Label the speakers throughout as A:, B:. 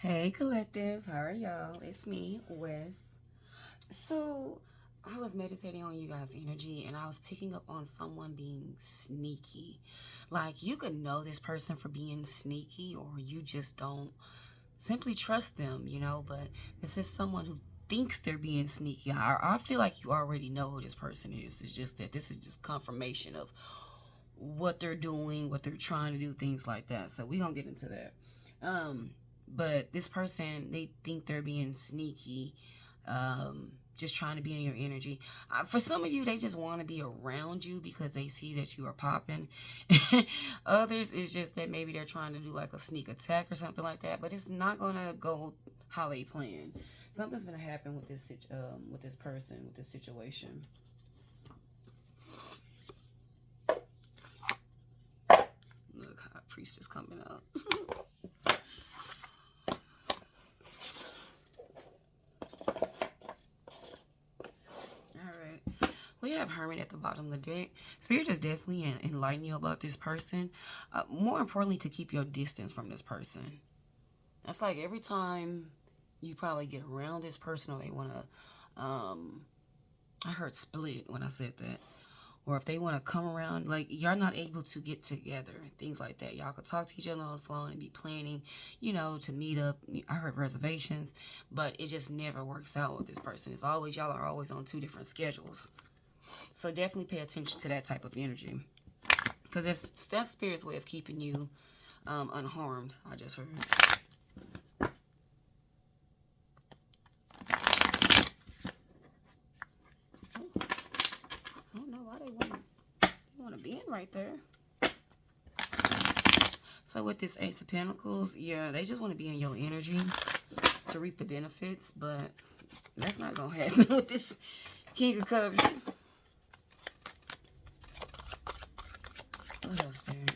A: Hey collective, how are y'all? It's me, Wes. So I was meditating on you guys' energy and I was picking up on someone being sneaky. Like you could know this person for being sneaky or you just don't simply trust them, but this is someone who thinks they're being sneaky. I feel like you already know who this person is. It's just that this is just confirmation of what they're doing, what they're trying to do, things like that. So we're gonna get into that. But this person, they think they're being sneaky, just trying to be in your energy. For some of you, they just want to be around you because they see that you are popping. Others, it's just that maybe they're trying to do like a sneak attack or something like that. But it's not gonna go how they plan. Something's gonna happen with this person, with this situation. Look, High Priestess coming up. We have Hermit at the bottom of the deck. Spirit is definitely enlightening you about this person. More importantly, to keep your distance from this person. That's like every time you probably get around this person or they want to... I heard split when I said that. Or if they want to come around, like you're not able to get together. Things like that. Y'all could talk to each other on the phone and be planning, to meet up. I heard reservations. But it just never works out with this person. It's always, y'all are always on two different schedules. So definitely pay attention to that type of energy. Because that's Spirit's way of keeping you unharmed, I just heard. I don't know why they want to be in right there. So with this Ace of Pentacles, yeah, they just want to be in your energy to reap the benefits. But that's not going to happen with this King of Cups. What else, Spirit?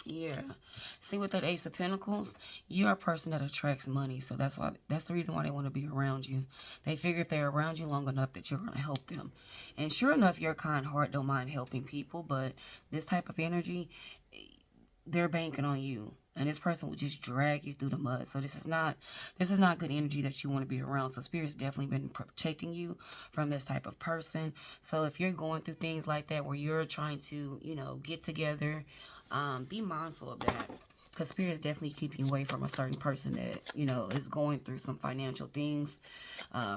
A: Yeah. See, with that Ace of Pentacles, you're a person that attracts money. So that's the reason why they want to be around you. They figure if they're around you long enough that you're going to help them. And sure enough, your kind heart don't mind helping people. But this type of energy, they're banking on you. And this person will just drag you through the mud. So this is not good energy that you want to be around. So Spirit's definitely been protecting you from this type of person. So if you're going through things like that where you're trying to, get together, be mindful of that. Because Spirit's definitely keeping you away from a certain person that, is going through some financial things.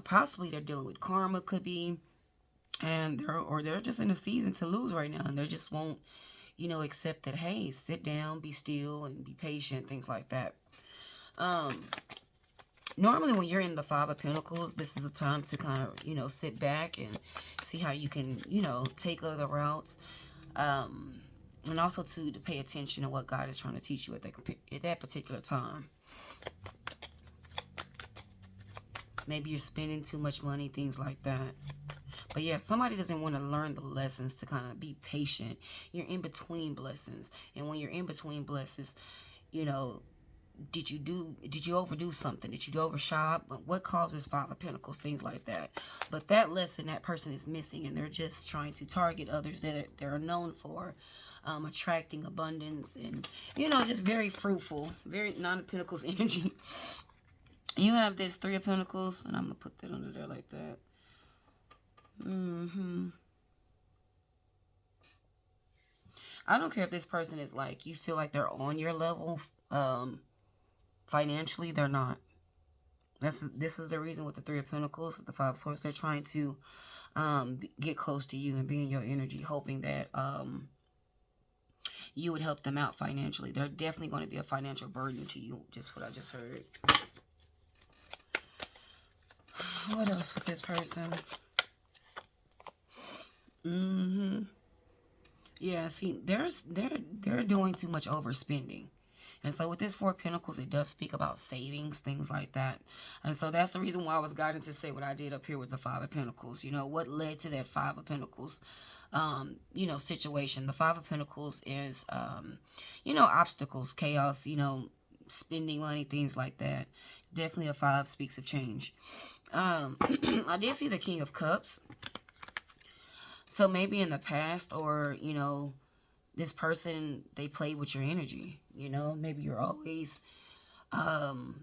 A: Possibly they're dealing with karma, could be. And they're just in a season to lose right now. And they just won't, accept that, hey, sit down, be still, and be patient, things like that. Normally when you're in the Five of Pentacles, this is a time to kind of, sit back and see how you can, take other routes. And also to pay attention to what God is trying to teach you at that particular time. Maybe you're spending too much money, things like that. But yeah, somebody doesn't want to learn the lessons to kind of be patient. You're in between blessings. And when you're in between blessings, did you overdo something? Did you overshop? What causes Five of Pentacles? Things like that. But that lesson, that person is missing. And they're just trying to target others that they're known for. Attracting abundance and, just very fruitful. Very Nine of Pentacles energy. You have this Three of Pentacles. And I'm going to put that under there like that. I don't care if this person is like, you feel like they're on your level, financially, they're not. This is the reason with the Three of Pentacles, the Five of Swords, they're trying to, get close to you and be in your energy, hoping that, you would help them out financially. They're definitely going to be a financial burden to you, just what I just heard. What else with this person? Yeah, see, they're doing too much overspending. And so with this Four of Pentacles, it does speak about savings, things like that. And so that's the reason why I was guided to say what I did up here with the Five of Pentacles. What led to that Five of Pentacles, situation. The Five of Pentacles is, obstacles, chaos, spending money, things like that. Definitely a five speaks of change. I did see the King of Cups. So maybe in the past or, this person, they played with your energy. You know, maybe you're always,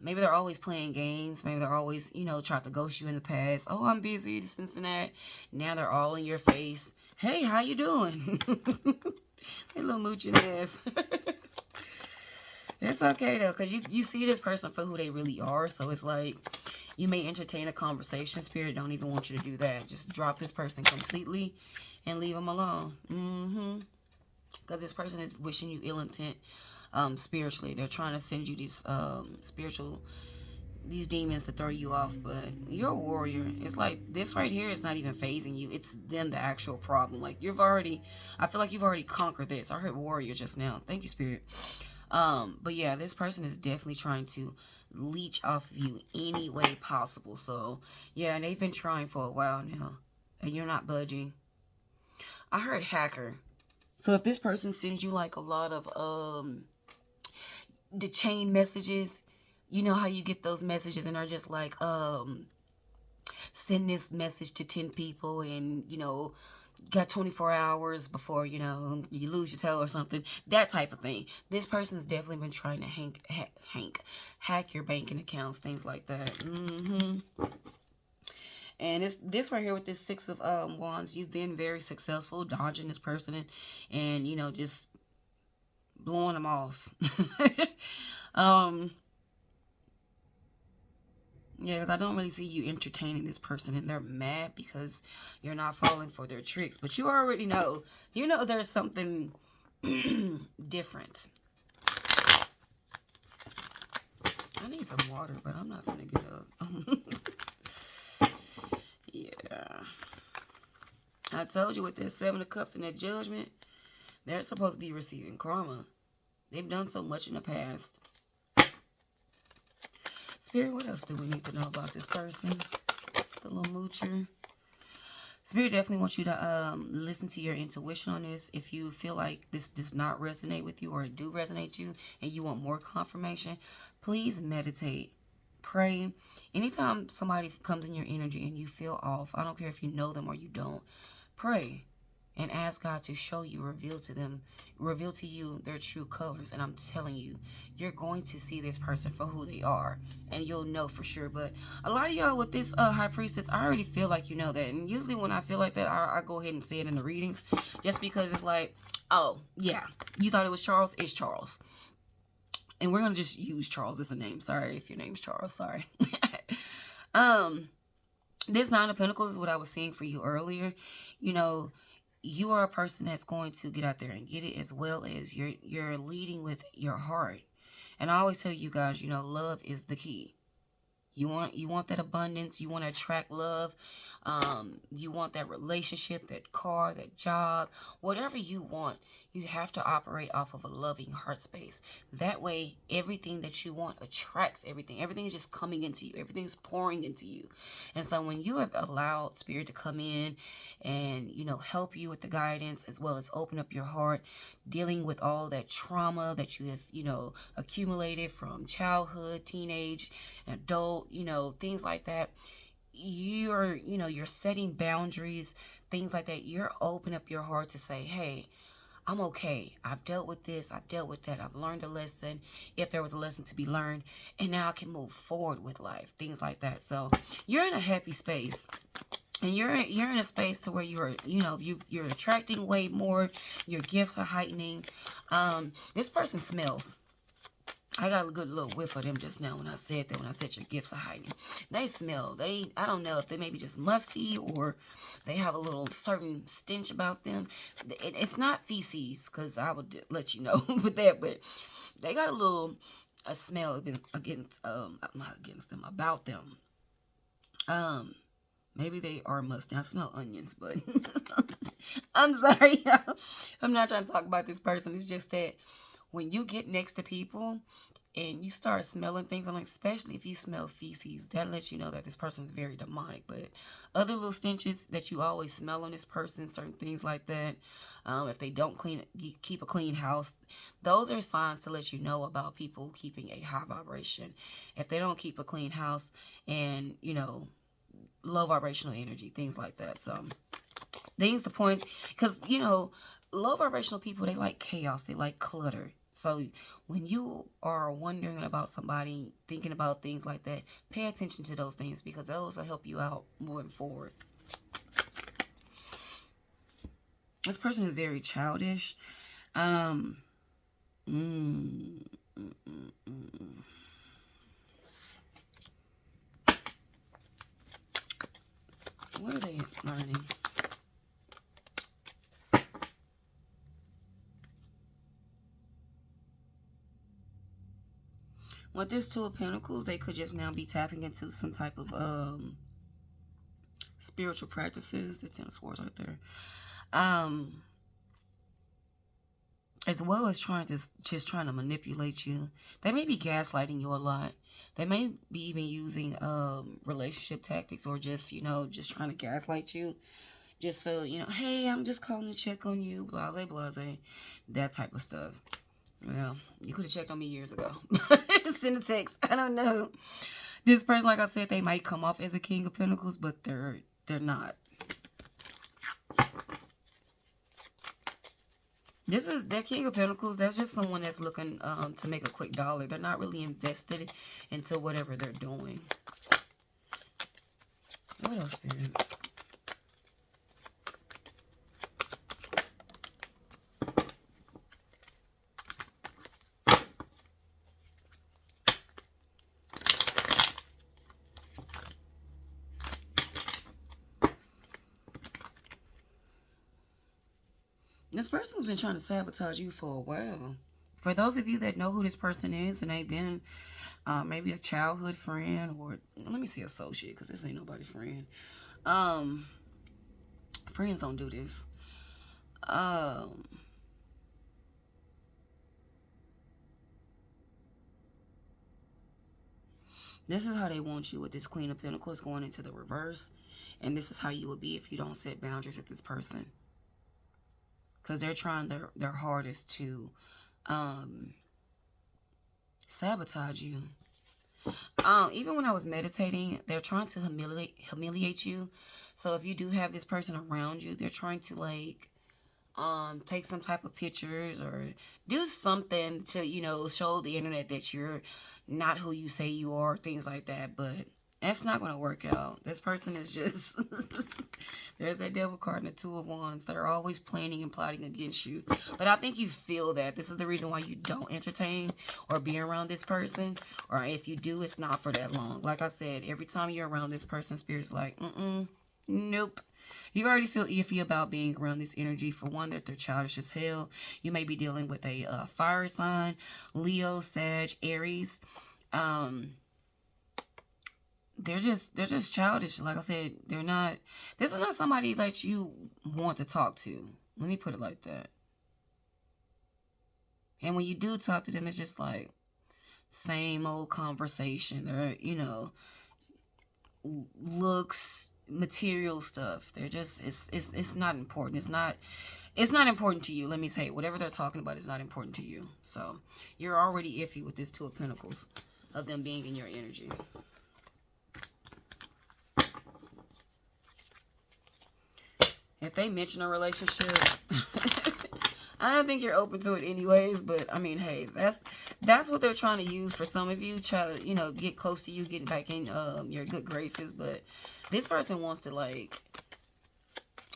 A: maybe they're always playing games. Maybe they're always, you know, tried to ghost you in the past. Oh, I'm busy, this and that. Now they're all in your face. Hey, how you doing? They little mooching ass. It's okay though, because you see this person for who they really are. So it's like, you may entertain a conversation. Spirit don't even want you to do that. Just drop this person completely and leave them alone. Because this person is wishing you ill intent spiritually. They're trying to send you these these demons to throw you off. But you're a warrior. It's like, this right here is not even phasing you. It's them, the actual problem. Like, I feel like you've already conquered this. I heard warrior just now. Thank you, Spirit. But yeah, this person is definitely trying to leech off of you any way possible. So yeah, and they've been trying for a while now, and you're not budging. I heard hacker. So if this person sends you like a lot of the chain messages, you know how you get those messages and are just like, send this message to 10 people, and you know, got 24 hours before, you know, you lose your toe or something. That type of thing. This person's definitely been trying to hack your banking accounts, things like that. And it's this right here with this Six of Wands. You've been very successful dodging this person and you know, just blowing them off. Yeah, because I don't really see you entertaining this person, and they're mad because you're not falling for their tricks. But you already know. You know there's something different. I need some water, but I'm not going to get up. Yeah. I told you with this Seven of Cups and that Judgment, they're supposed to be receiving karma. They've done so much in the past. Spirit, what else do we need to know about this person? The little moocher. Spirit definitely wants you to listen to your intuition on this. If you feel like this does not resonate with you, or it do resonate you and you want more confirmation, please meditate. Pray. Anytime somebody comes in your energy and you feel off, I don't care if you know them or you don't, pray and ask God to show you, reveal to you their true colors. And I'm telling you, you're going to see this person for who they are, and you'll know for sure. But a lot of y'all with this High Priestess, I already feel like you know that. And usually when I feel like that, I go ahead and say it in the readings, just because it's like, oh yeah, you thought it was Charles, it's Charles. And we're gonna just use Charles as a name. Sorry if your name's Charles, sorry. This Nine of Pentacles is what I was seeing for you earlier. You know, you are a person that's going to get out there and get it, as well as you're leading with your heart. And I always tell you guys, you know, love is the key. You want that abundance. You want to attract love. You want that relationship, that car, that job, whatever you want. You have to operate off of a loving heart space. That way, everything that you want attracts everything. Everything is just coming into you. Everything is pouring into you. And so when you have allowed Spirit to come in and, you know, help you with the guidance, as well as open up your heart, dealing with all that trauma that you have, you know, accumulated from childhood, teenage, adult, you know, things like that. You're setting boundaries, things like that. You're open up your heart to say, hey, I'm okay. I've dealt with this. I've dealt with that. I've learned a lesson, if there was a lesson to be learned, and now I can move forward with life, things like that. So you're in a happy space. And you're in a space to where you're attracting way more. Your gifts are heightening. This person smells. I got a good little whiff of them just now when I said that, when I said your gifts are heightening. They smell. I don't know if they may be just musty, or they have a little certain stench about them. It's not feces, because I would let you know with that, but they got a smell about them. Maybe they are musty. I smell onions, but I'm sorry, y'all. I'm not trying to talk about this person. It's just that when you get next to people and you start smelling things, like, especially if you smell feces, that lets you know that this person is very demonic. But other little stenches that you always smell on this person, certain things like that, if they don't keep a clean house, those are signs to let you know about people keeping a high vibration. If they don't keep a clean house and, you know, low vibrational energy, things like that. So things to point, because, you know, low vibrational people, they like chaos, they like clutter. So when you are wondering about somebody, thinking about things like that, pay attention to those things, because those will help you out moving forward. This person is very childish. What are they learning? With this Two of Pentacles, they could just now be tapping into some type of spiritual practices. The Ten of Swords right there. As well as trying to manipulate you. They may be gaslighting you a lot. They may be even using relationship tactics, or just, you know, just trying to gaslight you. Just so, you know, hey, I'm just calling to check on you, blase, blase. That type of stuff. Well, you could have checked on me years ago. Send a text. I don't know. This person, like I said, they might come off as a King of Pentacles, but they're not. This is their King of Pentacles. That's just someone that's looking to make a quick dollar. They're not really invested into whatever they're doing. What else, Spirit? This person's been trying to sabotage you for a while. For those of you that know who this person is, and they've been maybe a childhood friend, or let me say associate, because this ain't nobody's friend. Friends don't do this. This is how they want you with this Queen of Pentacles going into the reverse. And this is how you would be if you don't set boundaries with this person. Because they're trying their hardest to sabotage you. Even when I was meditating, they're trying to humiliate you. So if you do have this person around you, they're trying to, like, take some type of pictures or do something to, you know, show the internet that you're not who you say you are, things like that. But that's not going to work out. This person is just, there's that devil card and the Two of Wands. They're always planning and plotting against you. But I think you feel that. This is the reason why you don't entertain or be around this person. Or if you do, it's not for that long. Like I said, every time you're around this person, Spirit's like, nope. You already feel iffy about being around this energy. For one, that they're childish as hell. You may be dealing with a fire sign, Leo, Sag, Aries. They're just childish. Like I said, they're not. This is not somebody that you want to talk to. Let me put it like that. And when you do talk to them, it's just like same old conversation. They're, you know, looks, material stuff. They're just, it's not important. It's not important to you. Let me say, whatever they're talking about is not important to you. So you're already iffy with this Two of Pentacles, of them being in your energy. If they mention a relationship, I don't think you're open to it anyways. But I mean, hey, that's what they're trying to use for some of you. Try to, you know, get close to you, getting back in your good graces. But this person wants to, like,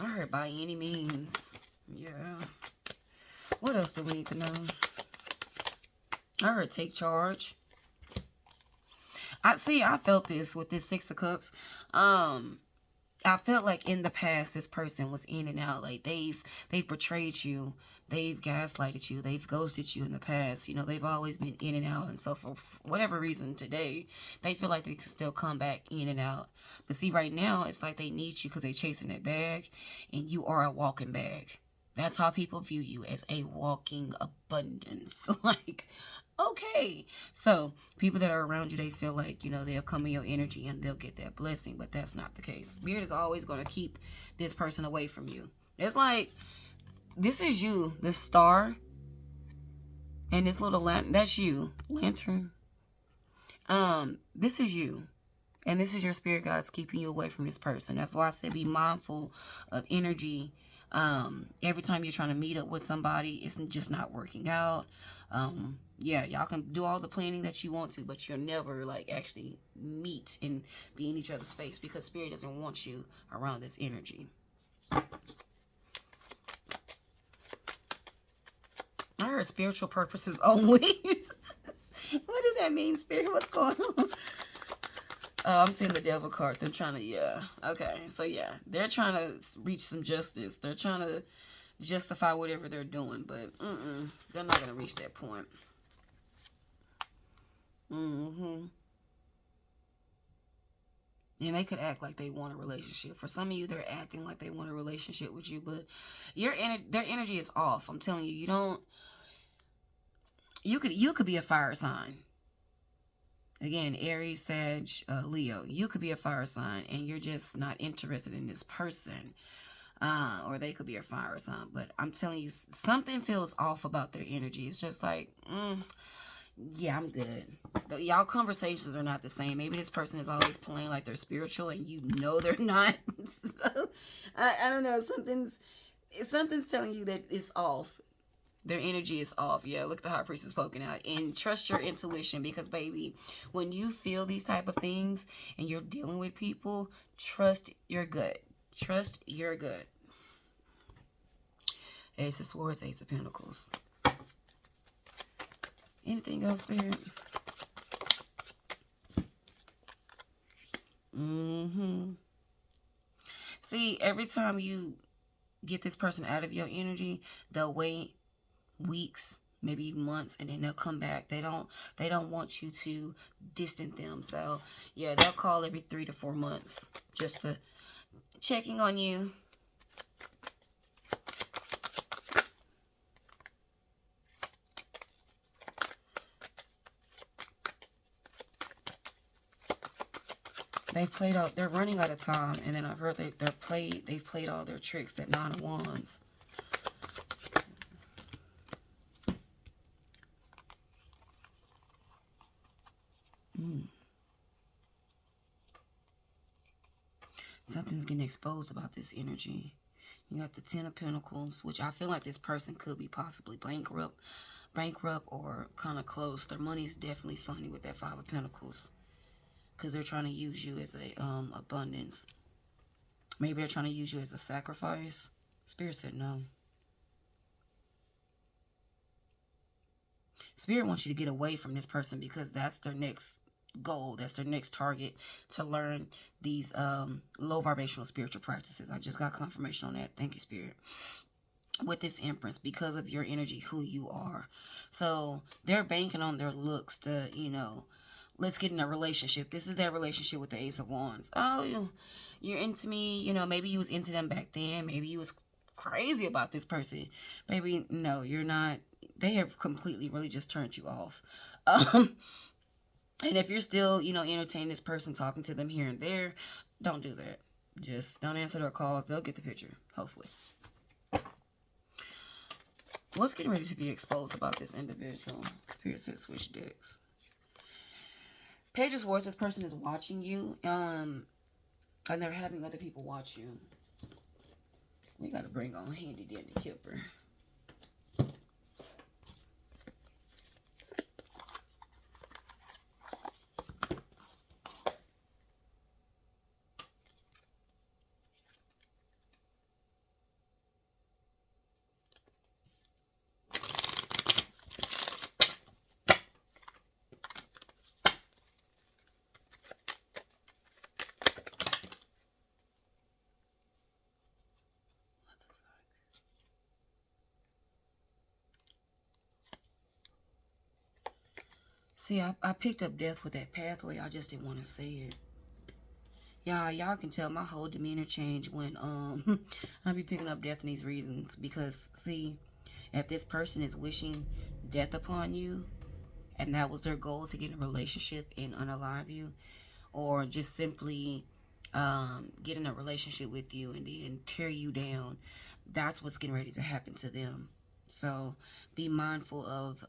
A: I heard by any means. Yeah. What else do we need to know? I heard take charge. I felt this with this Six of Cups. I felt like in the past, this person was in and out. Like, they've betrayed you. They've gaslighted you. They've ghosted you in the past. You know, they've always been in and out. And so for whatever reason today, they feel like they can still come back in and out. But see, right now, it's like they need you because they're chasing that bag. And you are a walking bag. That's how people view you, as a walking abundance. Like, okay. So people that are around you, they feel like, you know, they'll come in your energy and they'll get that blessing. But that's not the case. Spirit is always going to keep this person away from you. It's like, this is you, this star. And this little lantern, that's you. Lantern. This is you. And this is your spirit guides keeping you away from this person. That's why I said be mindful of energy Every time you're trying to meet up with somebody, it's just not working out. Yeah, y'all can do all the planning that you want to, but you'll never like actually meet and be in each other's face because Spirit doesn't want you around this energy. I heard spiritual purposes only. What does that mean, Spirit? What's going on? Oh, I'm seeing the devil card. They're trying to, yeah. Okay, so yeah. They're trying to reach some justice. They're trying to justify whatever they're doing, but they're not going to reach that point. And they could act like they want a relationship. For some of you, they're acting like they want a relationship with you, but their energy is off. I'm telling you, you could be a fire sign. Again, Aries, Sag, Leo. You could be a fire sign, and you're just not interested in this person. Or they could be a fire sign. But I'm telling you, something feels off about their energy. It's just like, yeah, I'm good. But y'all conversations are not the same. Maybe this person is always playing like they're spiritual, and you know they're not. So, I don't know. Something's telling you that it's off. Their energy is off. Yeah, look at the High Priestess poking out. And trust your intuition because, baby, when you feel these type of things and you're dealing with people, trust your gut. Trust your gut. Ace of Swords, Ace of Pentacles. Anything else, Spirit? See, every time you get this person out of your energy, they'll wait weeks, maybe even months, and then they'll come back. They don't want you to distance them. So yeah, they'll call every 3 to 4 months just to checking on you. They're running out of time, and then I've heard they've played all their tricks. That 9 of Wands. Something's getting exposed about this energy. You got the 10 of Pentacles, which I feel like this person could be possibly bankrupt or kind of close. Their money's definitely funny with that 5 of Pentacles because they're trying to use you as a abundance. Maybe they're trying to use you as a sacrifice. Spirit said no. Spirit wants you to get away from this person because that's their next goal. That's their next target, to learn these low vibrational spiritual practices. I just got confirmation on that. Thank you, Spirit. With this Empress, because of your energy, who you are. So they're banking on their looks to, let's get in a relationship. This is their relationship with the Ace of Wands. Oh, you're into me. Maybe you was into them back then. Maybe you was crazy about this person. Maybe, no, you're not. They have completely really just turned you off. And if you're still, entertaining this person, talking to them here and there, don't do that. Just don't answer their calls. They'll get the picture, hopefully. What's getting ready to be exposed about this individual? Spirit says switch decks. Page of Swords, this person is watching you, and they're having other people watch you. We got to bring on Handy Dandy Kipper. See, I picked up death with that pathway. I just didn't want to say it. Y'all can tell my whole demeanor changed when I be picking up death in these reasons. Because, see, if this person is wishing death upon you, and that was their goal, to get in a relationship and unalive you, or just simply get in a relationship with you and then tear you down, that's what's getting ready to happen to them. So be mindful of,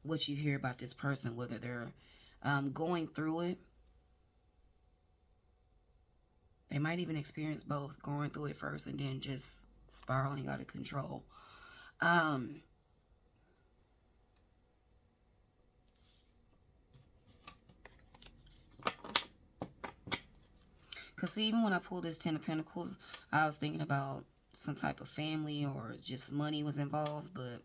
A: what you hear about this person, whether they're going through it. They might even experience both, going through it first and then just spiraling out of control. Because even when I pulled this Ten of Pentacles, I was thinking about some type of family or just money was involved, but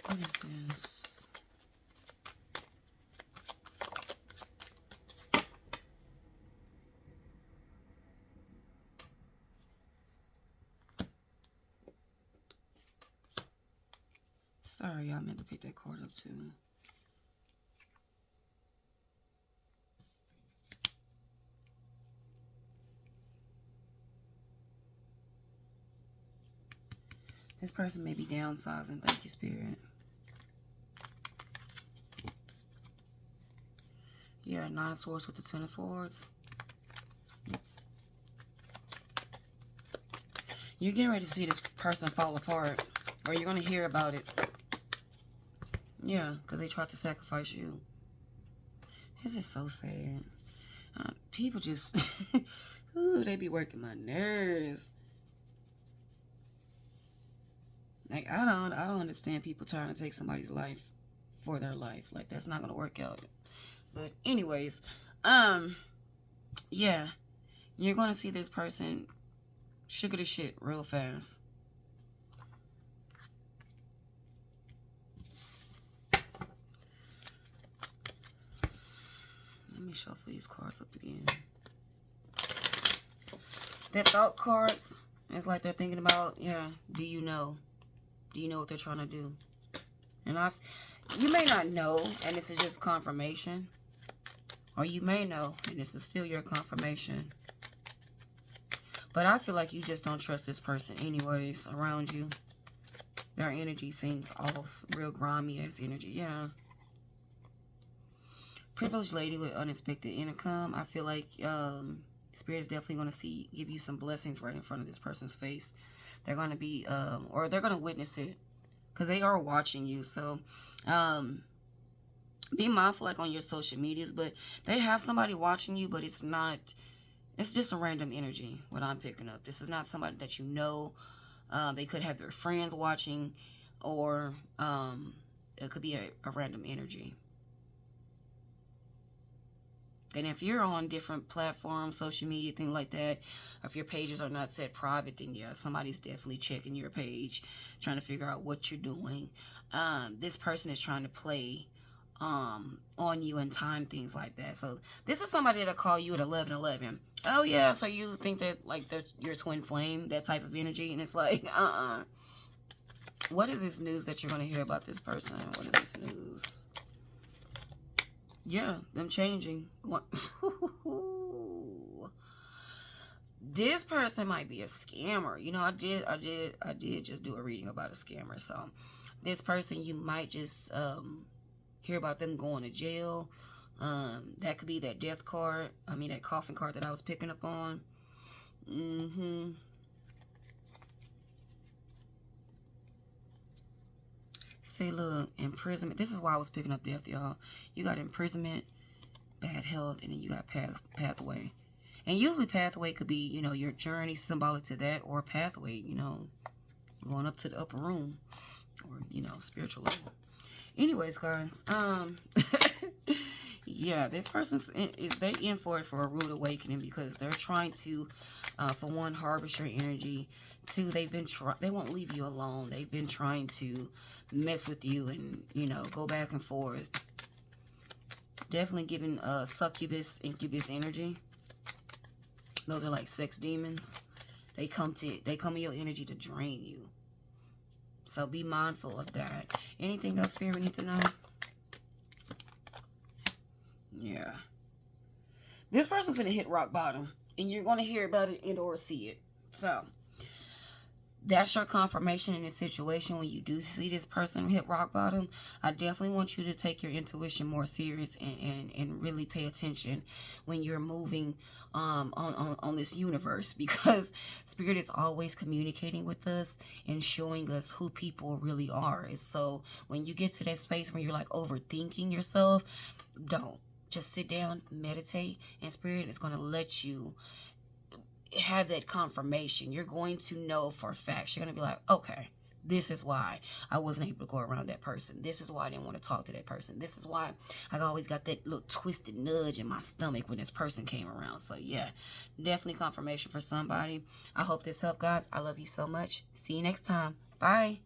A: What is this? Sorry, y'all, meant to pick that card up too. This person may be downsizing. Thank you, Spirit. Yeah, Nine of Swords with the Ten of Swords. You're getting ready to see this person fall apart. Or you're going to hear about it. Yeah, because they tried to sacrifice you. This is so sad. People just... ooh, they be working my nerves. Like, I don't understand people trying to take somebody's life for their life. Like, that's not going to work out. But anyways, yeah, you're going to see this person sugar the shit real fast. Let me shuffle these cards up again. That thought cards, it's like they're thinking about, yeah, do you know? Do you know what they're trying to do? And you may not know, and this is just confirmation. Or you may know, and this is still your confirmation. But I feel like you just don't trust this person anyways around you. Their energy seems off. Real grimy ass energy. Yeah. Privileged lady with unexpected income. I feel like Spirit's definitely going to give you some blessings right in front of this person's face. They're going to be, or they're going to witness it. Because they are watching you. So, be mindful like on your social medias. But they have somebody watching you, but it's not, it's just a random energy, what I'm picking up. This is not somebody that you know. They could have their friends watching, or it could be a random energy. And if you're on different platforms, social media, things like that, if your pages are not set private, then yeah, somebody's definitely checking your page, trying to figure out what you're doing. This person is trying to play on you and time things like that. So this is somebody that'll call you at 11:11. Oh yeah, so you think that like they're your twin flame, that type of energy, and it's like what is this news that you're going to hear about this person? What is this news? Yeah, them changing. This person might be a scammer. You know, I did just do a reading about a scammer. So this person, you might just hear about them going to jail. That could be that death card. I mean, that coffin card that I was picking up on. Say, look, imprisonment. This is why I was picking up death, y'all. You got imprisonment, bad health, and then you got pathway. And usually pathway could be, you know, your journey, symbolic to that, or pathway, you know, going up to the upper room, or, you know, spiritual level. Anyways, guys, yeah, this person's they in for it for a rude awakening, because they're trying to, for one, harvest your energy. Two, they won't leave you alone. They've been trying to mess with you and, you know, go back and forth. Definitely giving succubus, incubus energy. Those are like sex demons. They come in your energy to drain you. So be mindful of that. Anything else, Spirit, we need to know? Yeah. This person's going to hit rock bottom, and you're going to hear about it and or see it. So that's your confirmation in this situation. When you do see this person hit rock bottom, I definitely want you to take your intuition more serious, and really pay attention when you're moving on this universe, because spirit is always communicating with us and showing us who people really are. And so when you get to that space where you're like overthinking yourself, don't. Just sit down, meditate, and spirit is going to let you have that confirmation. You're going to know for facts. You're going to be like, okay, this is why I wasn't able to go around that person. This is why I didn't want to talk to that person. This is why I always got that little twisted nudge in my stomach when this person came around. So yeah, definitely confirmation for somebody. I hope this helped, guys. I love you so much. See you next time. Bye.